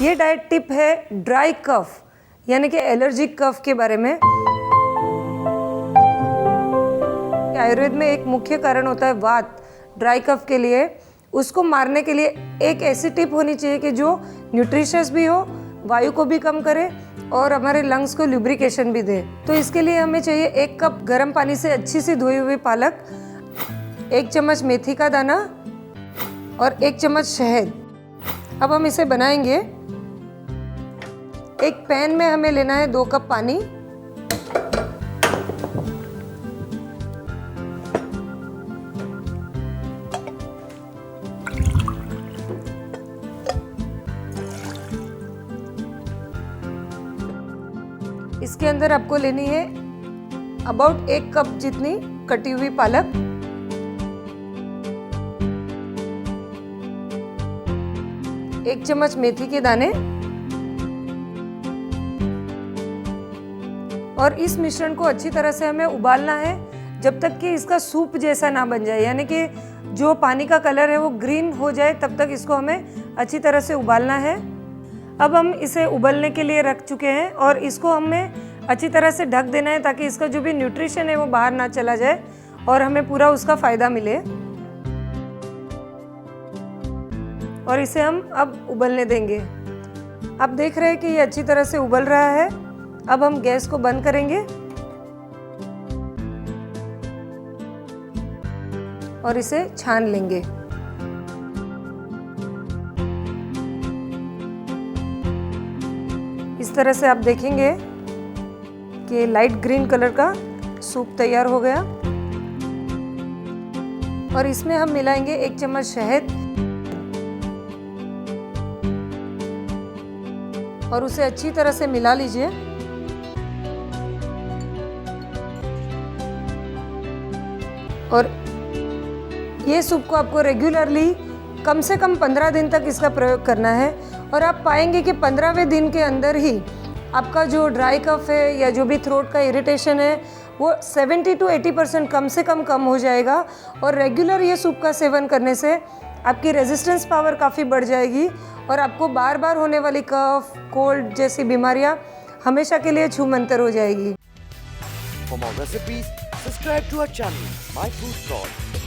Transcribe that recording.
ये diet tip है dry cough यानी कि एलर्जिक कफ के बारे में। आयुर्वेद में एक मुख्य कारण होता है वात, ड्राई कफ के लिए। उसको मारने के लिए एक ऐसी टिप होनी चाहिए कि जो न्यूट्रिशियस भी हो, वायु को भी कम करे और हमारे लंग्स को लुब्रिकेशन भी दे। तो इसके लिए हमें चाहिए 1 कप गर्म पानी से अच्छी सी धोई हुई पालक, 1 चम्मच मेथी का दाना और 1 चम्मच शहद। अब हम इसे बनाएंगे। एक पैन में हमें लेना है 2 कप पानी, इसके अंदर आपको लेनी है अबाउट 1 कप जितनी कटी हुई पालक, एक चम्मच मेथी के दाने और इस मिश्रण को अच्छी तरह से हमें उबालना है जब तक कि इसका सूप जैसा ना बन जाए, यानी कि जो पानी का कलर है वो ग्रीन हो जाए, तब तक इसको हमें अच्छी तरह से उबालना है। अब हम इसे उबलने के लिए रख चुके हैं और इसको हमें अच्छी तरह से ढक देना है ताकि इसका जो भी न्यूट्रिशन है वो बाहर ना चला जाए और हमें पूरा उसका फ़ायदा मिले। और इसे हम अब उबलने देंगे। आप देख रहे हैं कि ये अच्छी तरह से उबल रहा है। अब हम गैस को बंद करेंगे और इसे छान लेंगे। इस तरह से आप देखेंगे कि लाइट ग्रीन कलर का सूप तैयार हो गया। और इसमें हम मिलाएंगे 1 चम्मच शहद और उसे अच्छी तरह से मिला लीजिए। और ये सूप को आपको रेगुलरली कम से कम 15 दिन तक इसका प्रयोग करना है और आप पाएंगे कि 15वें दिन के अंदर ही आपका जो ड्राई कफ है या जो भी थ्रोट का इरिटेशन है वो 70 to 80% कम से कम हो जाएगा। और रेगुलर ये सूप का सेवन करने से आपकी रेजिस्टेंस पावर काफ़ी बढ़ जाएगी और आपको बार बार होने वाली कफ, कोल्ड जैसी बीमारियां हमेशा के लिए छूमंतर हो जाएगी। For more recipes, subscribe to our channel, My Food Plot.